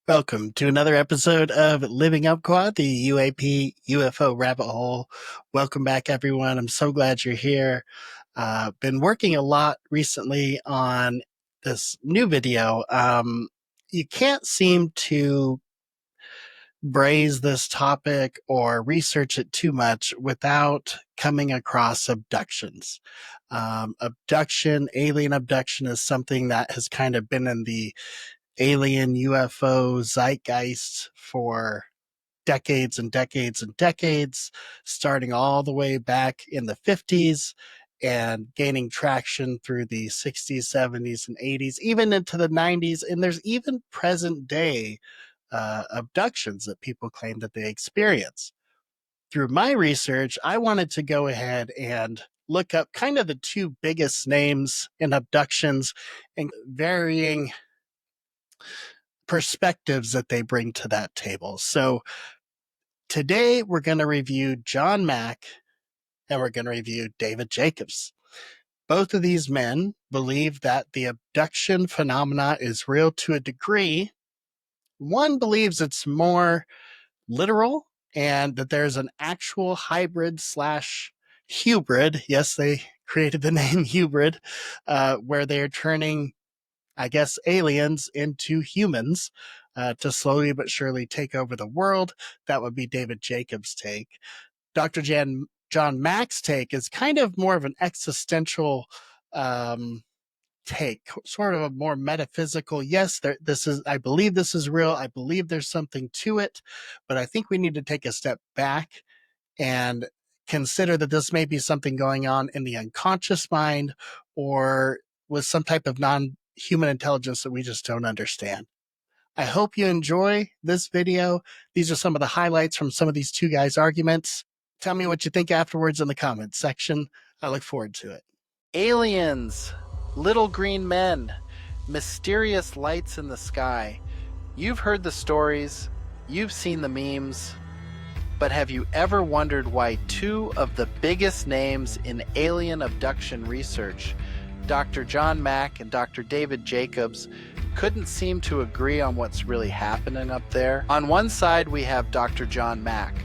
Welcome to another episode of Living Up Quad, the UAP UFO rabbit hole. Welcome back, everyone. I'm so glad you're here. Been working a lot recently on this new video. You can't seem to braise this topic or research it too much without coming across abductions. Alien abduction is something that has kind of been in the alien UFO zeitgeist for decades and decades and decades, starting all the way back in the 50s and gaining traction through the 60s, 70s, and 80s, even into the 90s. And there's even present day abductions that people claim that they experience. Through my research, I wanted to go ahead and look up kind of the two biggest names in abductions and varying perspectives that they bring to that table. So today we're going to review John Mack and we're going to review David Jacobs. Both of these men believe that the abduction phenomena is real to a degree. One believes it's more literal and that there's an actual hybrid slash hubrid. Yes, they created the name hubrid, where they're turning, I guess, aliens into humans to slowly but surely take over the world. That would be David Jacobs' take. Dr. John Mack's take is kind of more of an existential take, sort of a more metaphysical. Yes, I believe this is real. I believe there's something to it, but I think we need to take a step back and consider that this may be something going on in the unconscious mind or with some type of non-human intelligence that we just don't understand. I hope you enjoy this video. These are some of the highlights from some of these two guys' arguments. Tell me what you think afterwards in the comments section. I look forward to it. Aliens, little green men, mysterious lights in the sky. You've heard the stories, you've seen the memes, but have you ever wondered why two of the biggest names in alien abduction research, Dr. John Mack and Dr. David Jacobs, couldn't seem to agree on what's really happening up there? On one side, we have Dr. John Mack,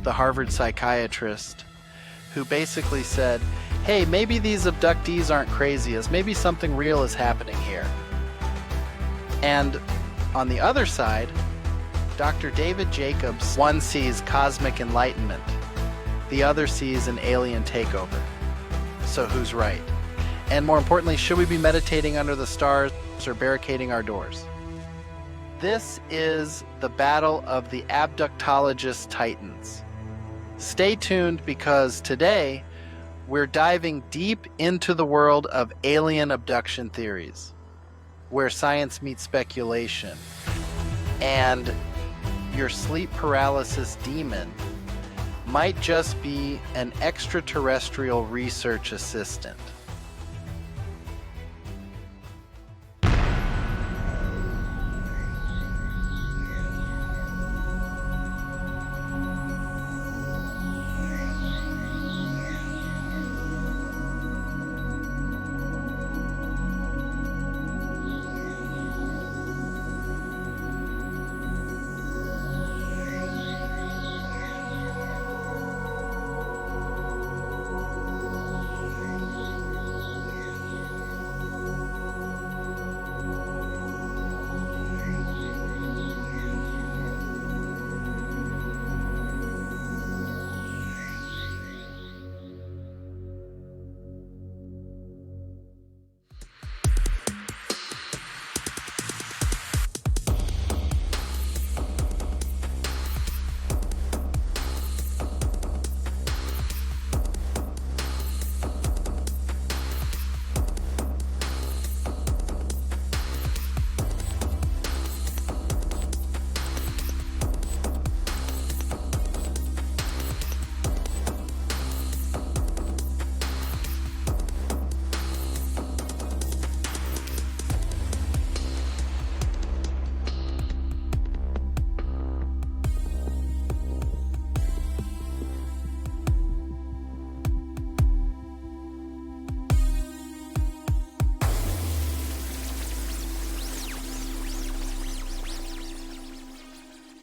the Harvard psychiatrist, who basically said, hey, maybe these abductees aren't crazy, as maybe something real is happening here. And on the other side, Dr. David Jacobs, one sees cosmic enlightenment, the other sees an alien takeover. So who's right? And more importantly, should we be meditating under the stars or barricading our doors? This is the battle of the abductologist titans. Stay tuned, because today we're diving deep into the world of alien abduction theories, where science meets speculation, and your sleep paralysis demon might just be an extraterrestrial research assistant.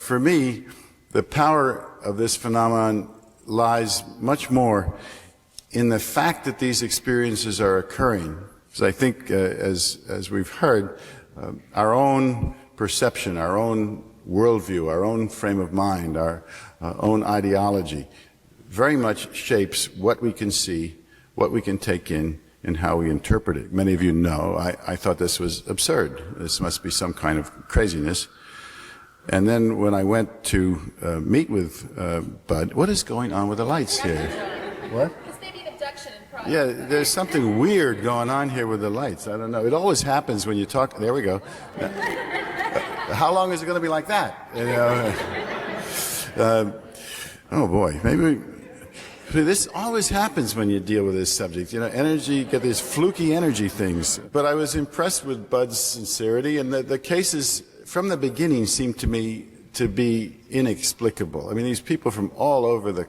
for me, the power of this phenomenon lies much more in the fact that these experiences are occurring. Because I think, as we've heard, our own perception, our own worldview, our own frame of mind, our own ideology very much shapes what we can see, what we can take in, and how we interpret it. Many of you know I thought this was absurd. This must be some kind of craziness. And then when I went to meet with Bud, what is going on with the lights here? What? This may be an abduction in progress. Yeah, there's something weird going on here with the lights. I don't know. It always happens when you talk. There we go. How long is it going to be like that? You know, oh boy, maybe. This always happens when you deal with this subject. You know, energy, you get these fluky energy things. But I was impressed with Bud's sincerity, and the cases from the beginning seemed to me to be inexplicable. I mean, these people from all over the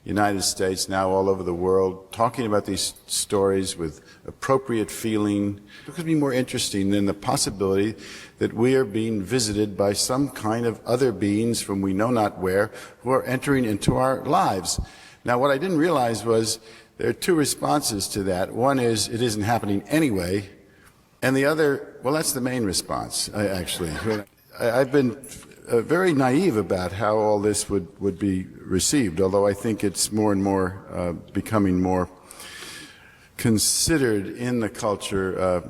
United States, now all over the world, talking about these stories with appropriate feeling. It could be more interesting than the possibility that we are being visited by some kind of other beings from we know not where who are entering into our lives. Now, what I didn't realize was there are two responses to that. One is it isn't happening anyway, and the other, well, that's the main response, actually. I've been very naive about how all this would be received, although I think it's more and more becoming more considered in the culture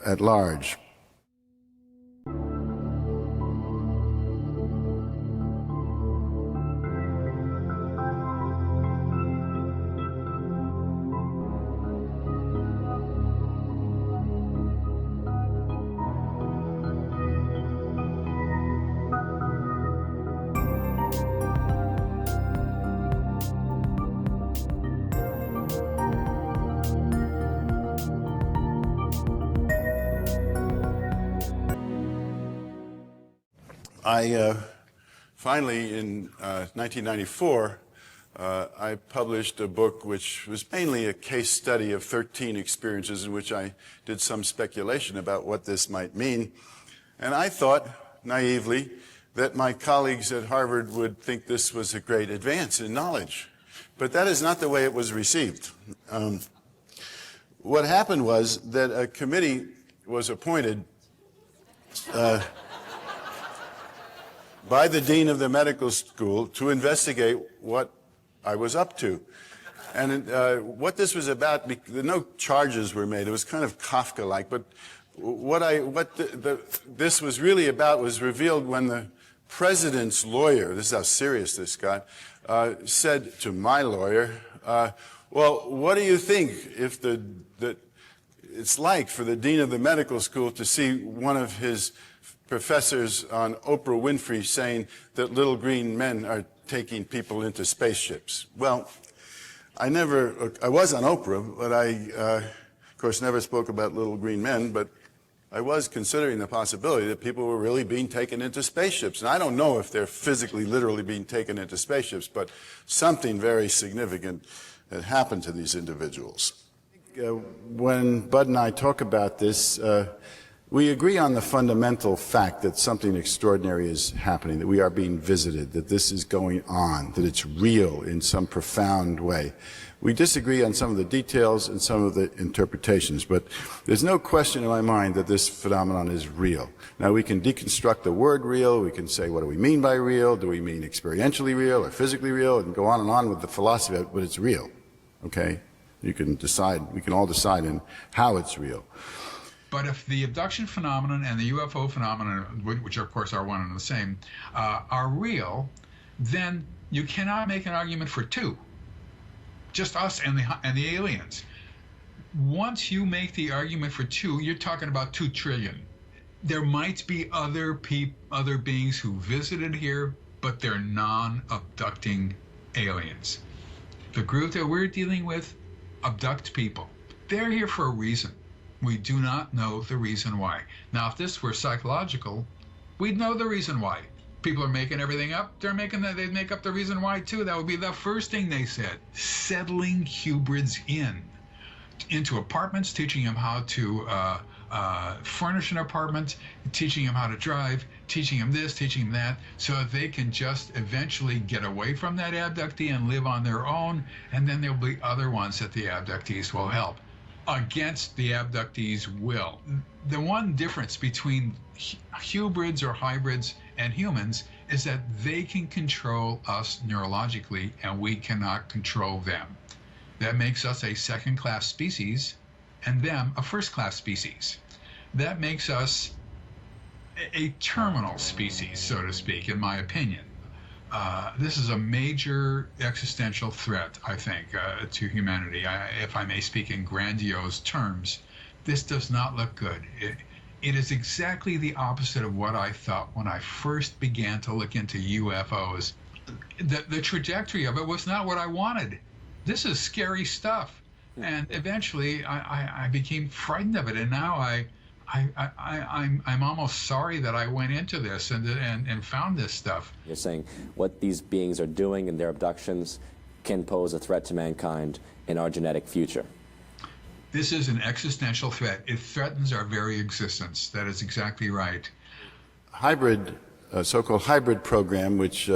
at large. I finally, in 1994, I published a book which was mainly a case study of 13 experiences in which I did some speculation about what this might mean. And I thought, naively, that my colleagues at Harvard would think this was a great advance in knowledge. But that is not the way it was received. What happened was that a committee was appointed by the dean of the medical school to investigate what I was up to. And what this was about, no charges were made. It was kind of Kafka-like. But this was really about was revealed when the president's lawyer, this is how serious this got, said to my lawyer, well, what do you think if it's like for the dean of the medical school to see one of his professors on Oprah Winfrey saying that little green men are taking people into spaceships? Well, I was on Oprah, but I, of course, never spoke about little green men, but I was considering the possibility that people were really being taken into spaceships. And I don't know if they're physically, literally being taken into spaceships, but something very significant had happened to these individuals. When Bud and I talk about this, we agree on the fundamental fact that something extraordinary is happening, that we are being visited, that this is going on, that it's real in some profound way. We disagree on some of the details and some of the interpretations, but there's no question in my mind that this phenomenon is real. Now, we can deconstruct the word real. We can say, what do we mean by real? Do we mean experientially real or physically real? And go on and with the philosophy of it, but it's real, okay? You can decide, we can all decide in how it's real. But if the abduction phenomenon and the UFO phenomenon, which of course are one and the same, are real, then you cannot make an argument for two, just us and the aliens. Once you make the argument for two, you're talking about 2 trillion. There might be other beings who visited here, but they're non-abducting aliens. The group that we're dealing with abduct people. They're here for a reason. We do not know the reason why. Now, if this were psychological, we'd know the reason why. People are making everything up. They'd make up the reason why too. That would be the first thing they said. Settling Hubrids into apartments, teaching them how to furnish an apartment, teaching them how to drive, teaching them this, teaching them that, so that they can just eventually get away from that abductee and live on their own. And then there'll be other ones that the abductees will help against the abductees' will. The one difference between Hubrids or hybrids and humans is that they can control us neurologically and we cannot control them. That makes us a second-class species and them a first-class species. That makes us a terminal species, so to speak, in my opinion. This is a major existential threat, I think, to humanity. If I may speak in grandiose terms, this does not look good. It is exactly the opposite of what I thought when I first began to look into UFOs. The trajectory of it was not what I wanted. This is scary stuff. And eventually I became frightened of it. And now I'm almost sorry that I went into this and found this stuff. You're saying what these beings are doing in their abductions can pose a threat to mankind in our genetic future. This is an existential threat. It threatens our very existence. That is exactly right. Hybrid, so-called hybrid program, which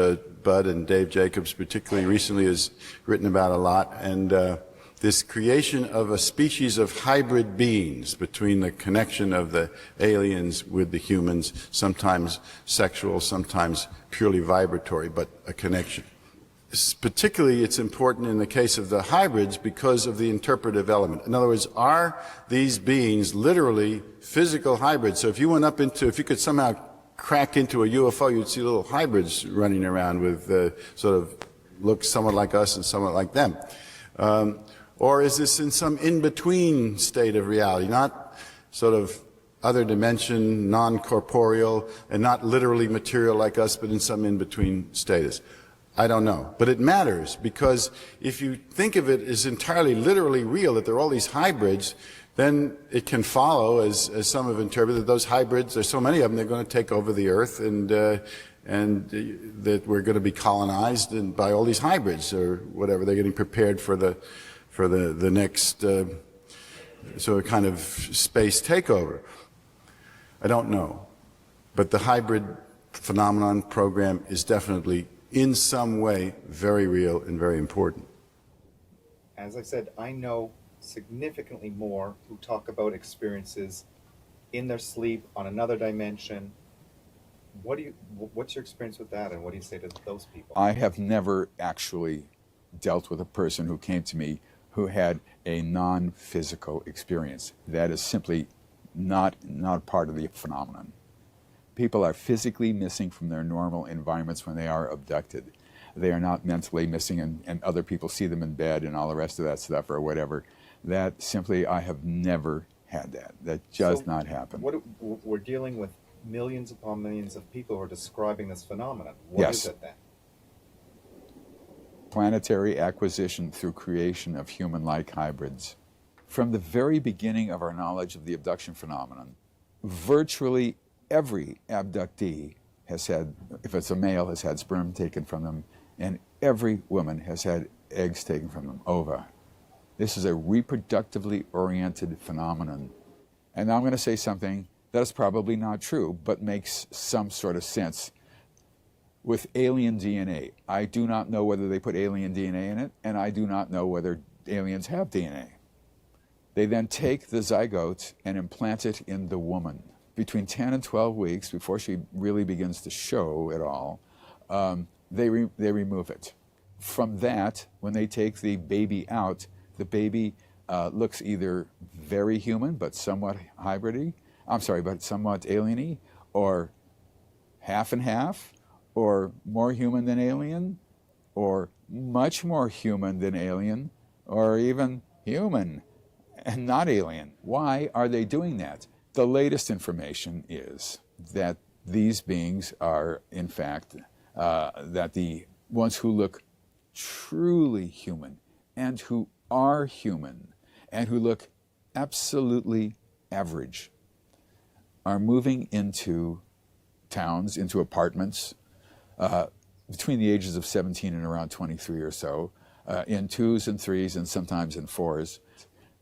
Bud and Dave Jacobs particularly recently has written about a lot, and this creation of a species of hybrid beings between the connection of the aliens with the humans, sometimes sexual, sometimes purely vibratory, but a connection. Particularly, it's important in the case of the hybrids because of the interpretive element. In other words, are these beings literally physical hybrids? So if you if you could somehow crack into a UFO, you'd see little hybrids running around with sort of look somewhat like us and somewhat like them. Or is this in some in-between state of reality, not sort of other dimension, non-corporeal, and not literally material like us, but in some in-between status? I don't know. But it matters, because if you think of it as entirely literally real, that there are all these hybrids, then it can follow, as some have interpreted, that those hybrids, there's so many of them, they're going to take over the earth, and that we're going to be colonized by all these hybrids, or whatever. They're getting prepared for the next sort of kind of space takeover. I don't know. But the hybrid phenomenon program is definitely, in some way, very real and very important. As I said, I know significantly more who talk about experiences in their sleep on another dimension. What's your experience with that, and what do you say to those people? I have never actually dealt with a person who came to me who had a non-physical experience. That is simply not part of the phenomenon. People are physically missing from their normal environments when they are abducted. They are not mentally missing, and other people see them in bed and all the rest of that stuff or whatever. That simply, I have never had that. That does not happen. We're dealing with millions upon millions of people who are describing this phenomenon. What is it then? Planetary acquisition through creation of human-like hybrids. From the very beginning of our knowledge of the abduction phenomenon, virtually every abductee has had, if it's a male, has had sperm taken from them, and every woman has had eggs taken from them, ova. This is a reproductively oriented phenomenon. And now I'm going to say something that is probably not true, but makes some sort of sense. With alien DNA, I do not know whether they put alien DNA in it, and I do not know whether aliens have DNA. They then take the zygote and implant it in the woman. Between 10 and 12 weeks, before she really begins to show at all, they remove it. From that, when they take the baby out, the baby looks either very human, but somewhat hybridy, but somewhat alien-y, or half and half, or more human than alien, or much more human than alien, or even human and not alien. Why are they doing that? The latest information is that these beings are, in fact, that the ones who look truly human and who are human and who look absolutely average are moving into towns, into apartments, between the ages of 17 and around 23 or so, in 2s and 3s and sometimes in 4s.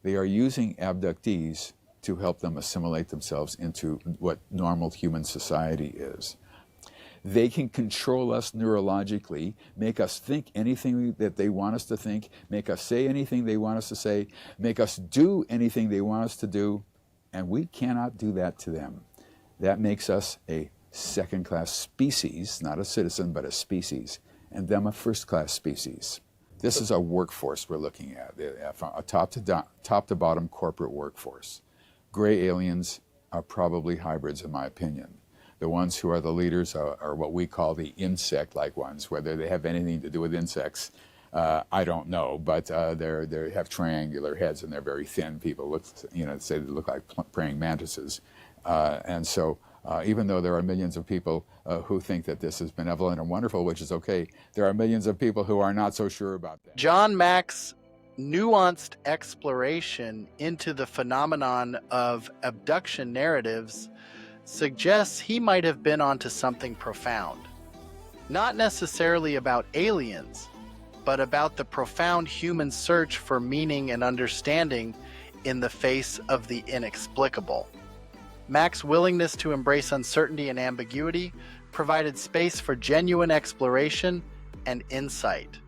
They are using abductees to help them assimilate themselves into what normal human society is. They can control us neurologically, make us think anything that they want us to think, make us say anything they want us to say, make us do anything they want us to do, and we cannot do that to them. That makes us a second-class species, not a citizen, but a species, and them a first-class species. This is a workforce we're looking at, from a top to bottom corporate workforce. Gray aliens are probably hybrids, in my opinion. The ones who are the leaders are what we call the insect-like ones. Whether they have anything to do with insects, I don't know, but they have triangular heads and they're very thin. People say they look like praying mantises. And so even though there are millions of people who think that this is benevolent and wonderful, which is okay, there are millions of people who are not so sure about that. John Mack's nuanced exploration into the phenomenon of abduction narratives suggests he might have been onto something profound. Not necessarily about aliens, but about the profound human search for meaning and understanding in the face of the inexplicable. Mack's willingness to embrace uncertainty and ambiguity provided space for genuine exploration and insight,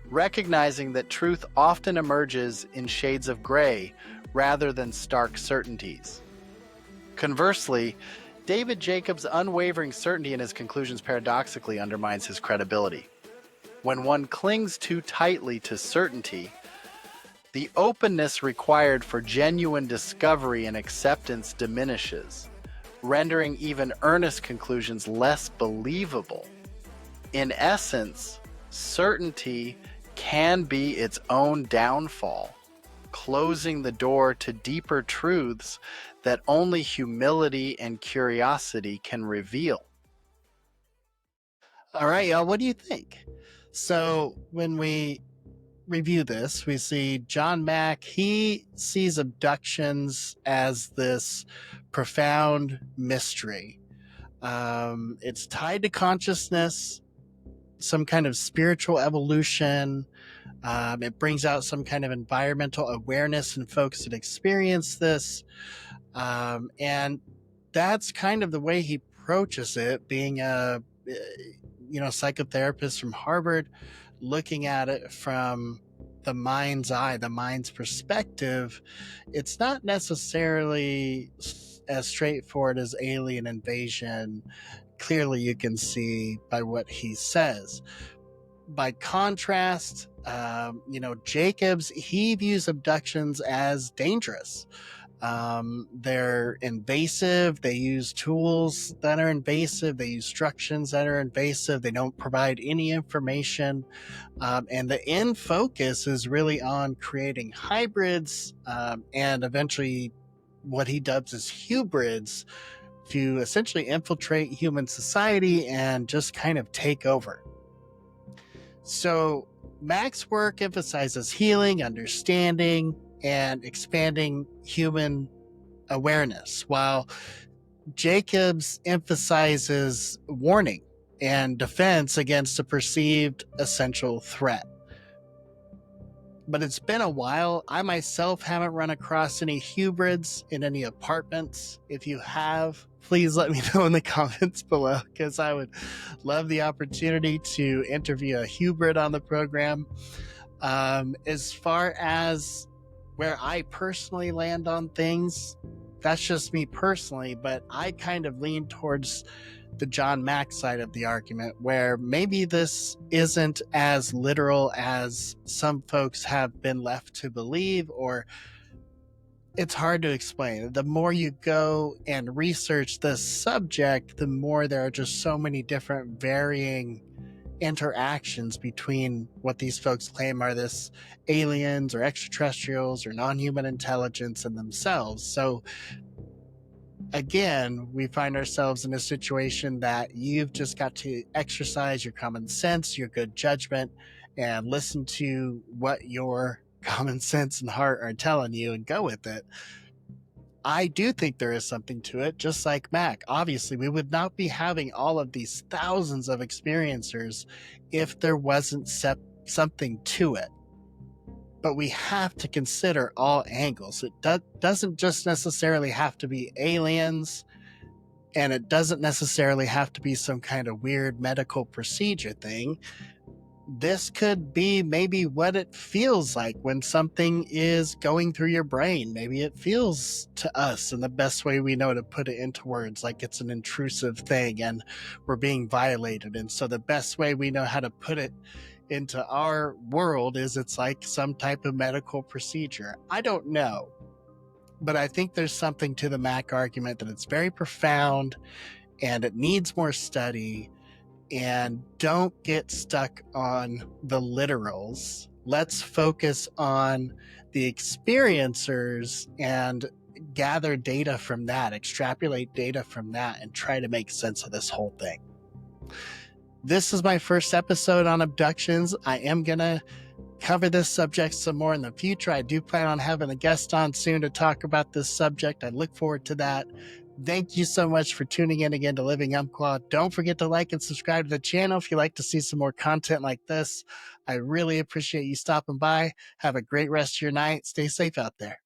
recognizing that truth often emerges in shades of gray rather than stark certainties. Conversely, David Jacobs' unwavering certainty in his conclusions paradoxically undermines his credibility. When one clings too tightly to certainty, the openness required for genuine discovery and acceptance diminishes, rendering even earnest conclusions less believable. In essence, certainty can be its own downfall, closing the door to deeper truths that only humility and curiosity can reveal. All right, y'all, what do you think? So when we review this, we see John Mack, he sees abductions as this profound mystery. It's tied to consciousness, some kind of spiritual evolution. It brings out some kind of environmental awareness in folks that experience this. And that's kind of the way he approaches it, being a psychotherapist from Harvard, looking at it from the mind's eye, the mind's perspective. It's not necessarily as straightforward as alien invasion. Clearly, you can see by what he says. By contrast, Jacobs, he views abductions as dangerous. They're invasive. They use tools that are invasive. They use instructions that are invasive. They don't provide any information. And the end focus is really on creating hybrids and eventually what he dubs as Hubrids to essentially infiltrate human society and just kind of take over. So Mack's work emphasizes healing, understanding, and expanding human awareness, while Jacobs emphasizes warning and defense against a perceived essential threat. But it's been a while. I myself haven't run across any Hubrids in any apartments. If you have, please let me know in the comments below, because I would love the opportunity to interview a Hubrid on the program. As far as where I personally land on things, that's just me personally, but I kind of lean towards the John Mack side of the argument, where maybe this isn't as literal as some folks have been left to believe, or it's hard to explain. The more you go and research this subject, the more there are just so many different varying interactions between what these folks claim are this aliens or extraterrestrials or non-human intelligence and themselves. So again, we find ourselves in a situation that you've just got to exercise your common sense, your good judgment, and listen to what your common sense and heart are telling you and go with it. I do think there is something to it, just like Mack. Obviously, we would not be having all of these thousands of experiencers if there wasn't something to it. but we have to consider all angles. It doesn't just necessarily have to be aliens, and it doesn't necessarily have to be some kind of weird medical procedure thing. This could be maybe what it feels like when something is going through your brain. Maybe it feels to us in the best way we know to put it into words, like it's an intrusive thing and we're being violated. And so the best way we know how to put it into our world is it's like some type of medical procedure. I don't know, but I think there's something to the Mack argument that it's very profound and it needs more study. And don't get stuck on the literals. Let's focus on the experiencers and gather data from that, extrapolate data from that, and try to make sense of this whole thing. This is my first episode on abductions. I am going to cover this subject some more in the future. I do plan on having a guest on soon to talk about this subject. I look forward to that. Thank you so much for tuning in again to Living Umpqua. Don't forget to like and subscribe to the channel if you like to see some more content like this. I really appreciate you stopping by. Have a great rest of your night. Stay safe out there.